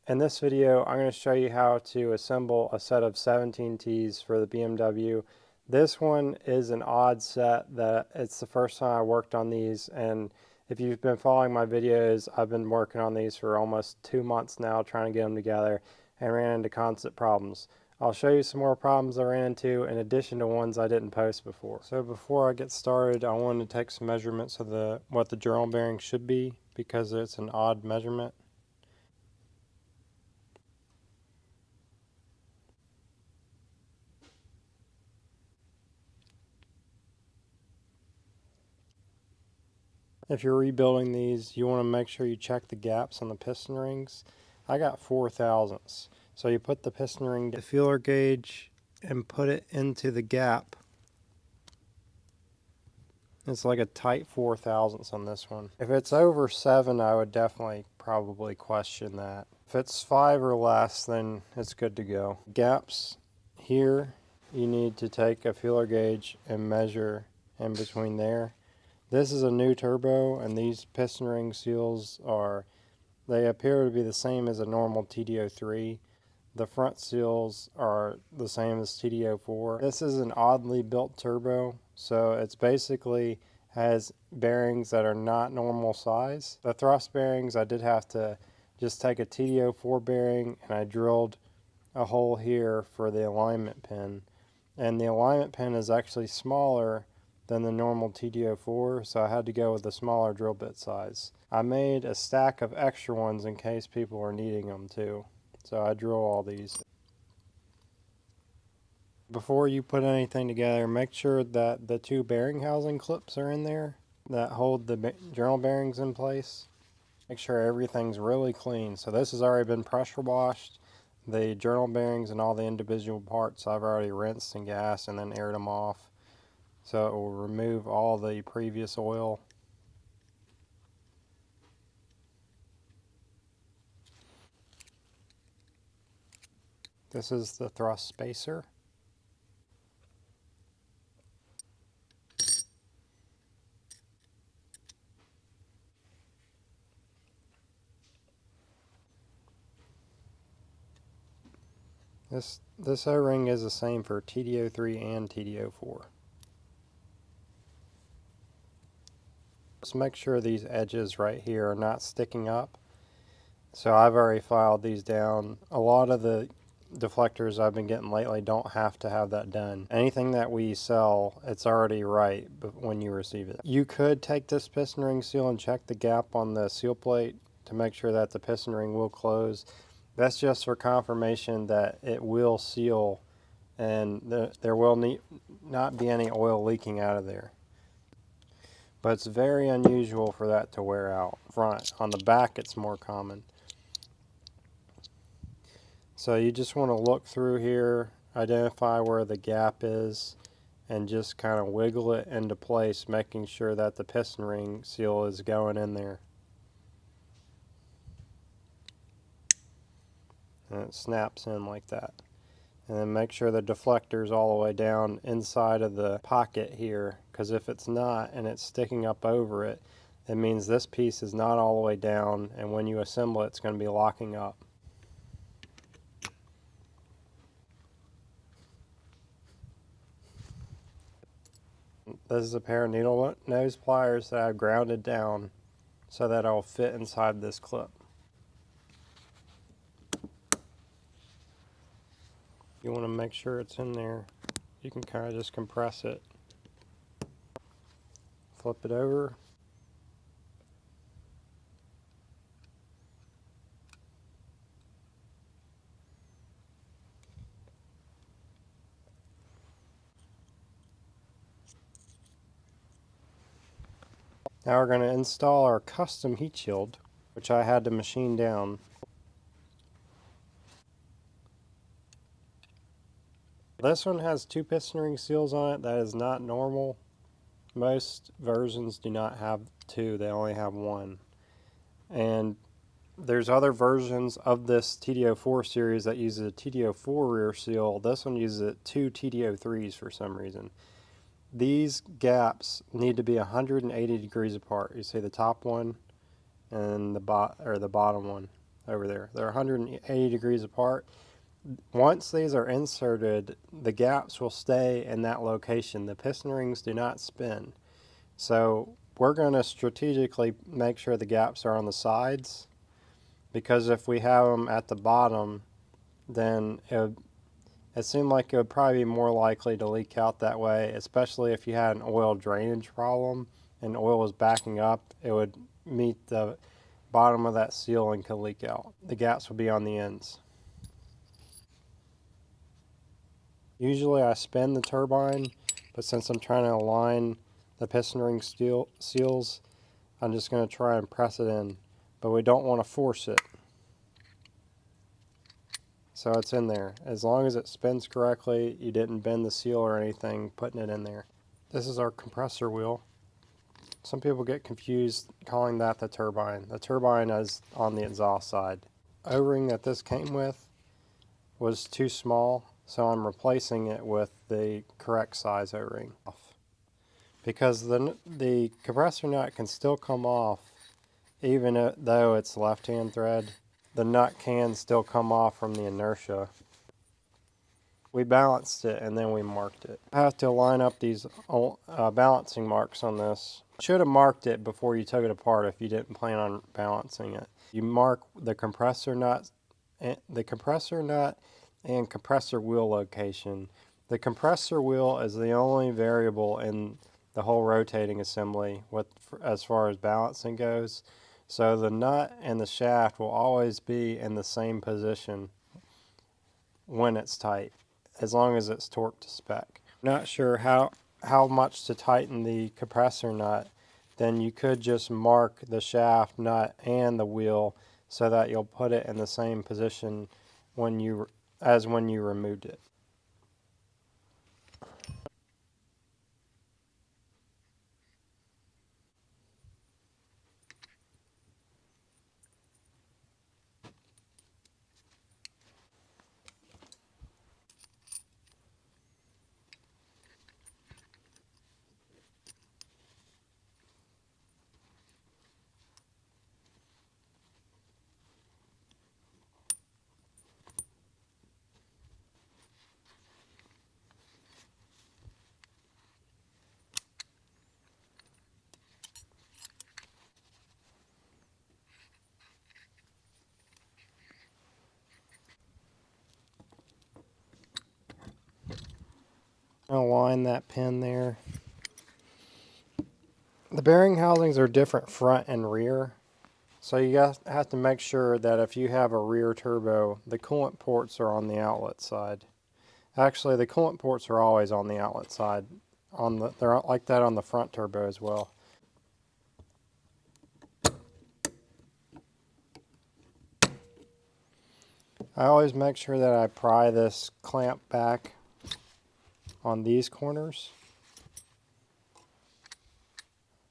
In this video, I'm going to show you how to assemble a set of 17 Ts for the BMW. This one is an odd set that it's the first time I worked on these, and if you've been following my videos, I've been working on these for almost 2 months now trying to get them together and ran into constant problems. I'll show you some more problems I ran into in addition to ones I didn't post before. So before I get started, I wanted to take some measurements of what the journal bearing should be because it's an odd measurement. If you're rebuilding these, you want to make sure you check the gaps on the piston rings. I got 4 thousandths. So you put the piston ring, the feeler gauge, and put it into the gap. It's like a tight 4 thousandths on this one. If it's over 7, I would definitely probably question that. If it's 5 or less, then it's good to go. Gaps here, you need to take a feeler gauge and measure in between there. This is a new turbo, and these piston ring seals they appear to be the same as a normal TD03. The front seals are the same as TD04. This is an oddly built turbo, so it's basically has bearings that are not normal size. The thrust bearings, I did have to just take a TD04 bearing and I drilled a hole here for the alignment pin. And the alignment pin is actually smaller than the normal TD04, so I had to go with a smaller drill bit size. I made a stack of extra ones in case people are needing them too, so I drill all these. Before you put anything together, make sure that the 2 bearing housing clips are in there that hold the journal bearings in place. Make sure everything's really clean. So this has already been pressure washed. The journal bearings and all the individual parts I've already rinsed and gassed and then aired them off. So it will remove all the previous oil. This is the thrust spacer. This O-ring is the same for TD03 and TD04. Just make sure these edges right here are not sticking up. So I've already filed these down. A lot of the deflectors I've been getting lately don't have to have that done. Anything that we sell, it's already right when you receive it. You could take this piston ring seal and check the gap on the seal plate to make sure that the piston ring will close. That's just for confirmation that it will seal and there will not be any oil leaking out of there. But it's very unusual for that to wear out front. On the back it's more common. So you just want to look through here, identify where the gap is, and just kind of wiggle it into place, making sure that the piston ring seal is going in there. And it snaps in like that. And then make sure the deflector is all the way down inside of the pocket here, because if it's not and it's sticking up over it, it means this piece is not all the way down, and when you assemble it, it's going to be locking up. This is a pair of needle nose pliers that I've grounded down so that it'll fit inside this clip. You want to make sure it's in there. You can kind of just compress it. Flip it over. Now we're going to install our custom heat shield, which I had to machine down. This one has 2 piston ring seals on it. That is not normal. Most versions do not have 2, they only have 1. And there's other versions of this TD04 series that uses a TD04 rear seal. This one uses 2 TD03s for some reason. These gaps need to be 180 degrees apart. You see the top one and the bottom one. over there. They're 180 degrees apart. Once these are inserted, the gaps will stay in that location. The piston rings do not spin. So we're going to strategically make sure the gaps are on the sides, because if we have them at the bottom, then it seemed like it would probably be more likely to leak out that way, especially if you had an oil drainage problem and oil was backing up. It would meet the bottom of that seal and could leak out. The gaps would be on the ends. Usually I spin the turbine, but since I'm trying to align the piston ring seals, I'm just going to try and press it in, but we don't want to force it. So it's in there. As long as it spins correctly, you didn't bend the seal or anything putting it in there. This is our compressor wheel. Some people get confused calling that the turbine. The turbine is on the exhaust side. O-ring that this came with was too small, so I'm replacing it with the correct size O-ring. Because the compressor nut can still come off even though it's left-hand thread. The nut can still come off from the inertia. We balanced it and then we marked it. I have to line up these balancing marks on this. Should have marked it before you took it apart if you didn't plan on balancing it. You mark the compressor nut and compressor wheel location. The compressor wheel is the only variable in the whole rotating assembly as far as balancing goes. So the nut and the shaft will always be in the same position when it's tight, as long as it's torqued to spec. Not sure how much to tighten the compressor nut, then you could just mark the shaft, nut, and the wheel so that you'll put it in the same position as when you removed it. I'll line that pin there. The bearing housings are different front and rear, so you have to make sure that if you have a rear turbo, the coolant ports are on the outlet side. Actually, the coolant ports are always on the outlet side. They're like that on the front turbo as well. I always make sure that I pry this clamp back on these corners,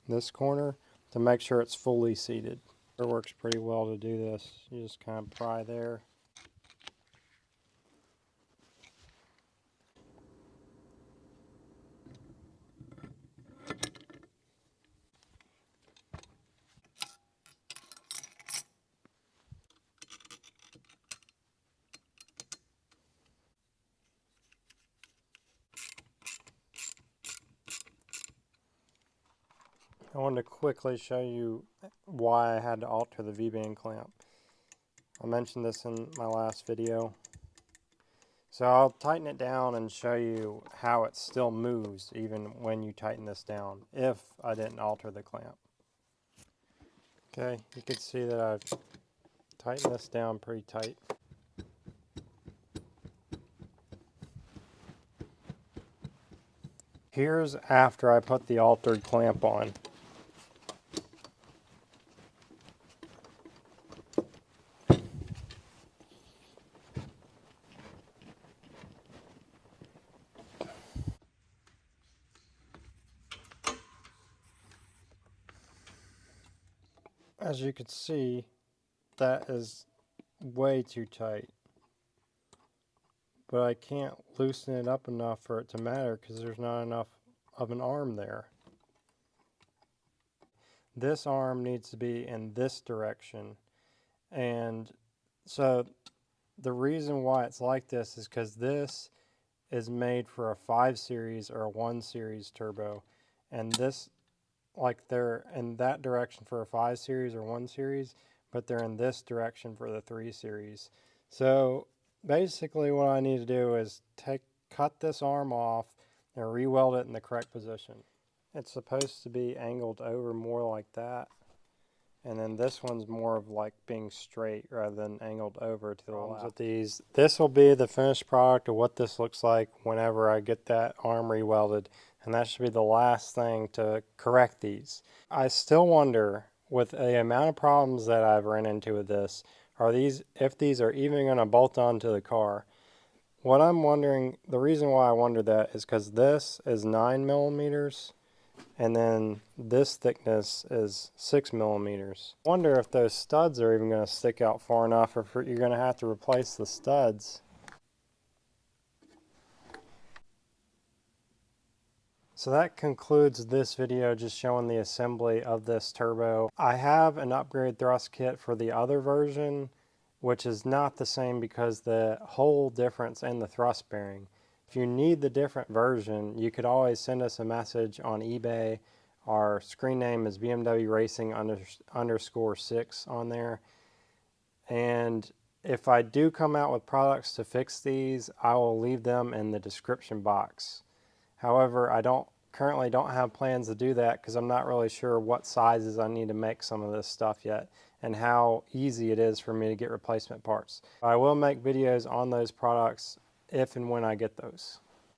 this corner, to make sure it's fully seated. It works pretty well to do this. You just kind of pry there. I wanted to quickly show you why I had to alter the Vband clamp. I mentioned this in my last video. So I'll tighten it down and show you how it still moves even when you tighten this down, if I didn't alter the clamp. Okay, you can see that I've tightened this down pretty tight. Here's after I put the altered clamp on. As you can see, that is way too tight. But I can't loosen it up enough for it to matter because there's not enough of an arm there. This arm needs to be in this direction, and So the reason why it's like this is because this is made for a 5 series or a 1 series turbo, and this, like, they're in that direction for a 5 series or 1 series, but they're in this direction for the 3 series. So basically what I need to do is cut this arm off and re-weld it in the correct position. It's supposed to be angled over more like that, and then this one's more of like being straight rather than angled over to the left. With these, this will be the finished product of what this looks like whenever I get that arm re-welded, and that should be the last thing to correct these. I still wonder, with the amount of problems that I've run into with this, if these are even going to bolt onto the car. What I'm wondering, the reason why I wonder that is because this is 9 millimeters. And then this thickness is 6 millimeters. I wonder if those studs are even going to stick out far enough, or if you're going to have to replace the studs. So that concludes this video, just showing the assembly of this turbo. I have an upgrade thrust kit for the other version, which is not the same because the whole difference in the thrust bearing. If you need the different version, you could always send us a message on eBay. Our screen name is BMW Racing _6 on there. And if I do come out with products to fix these, I will leave them in the description box. However, I currently don't have plans to do that because I'm not really sure what sizes I need to make some of this stuff yet, and how easy it is for me to get replacement parts. I will make videos on those products if and when I get those.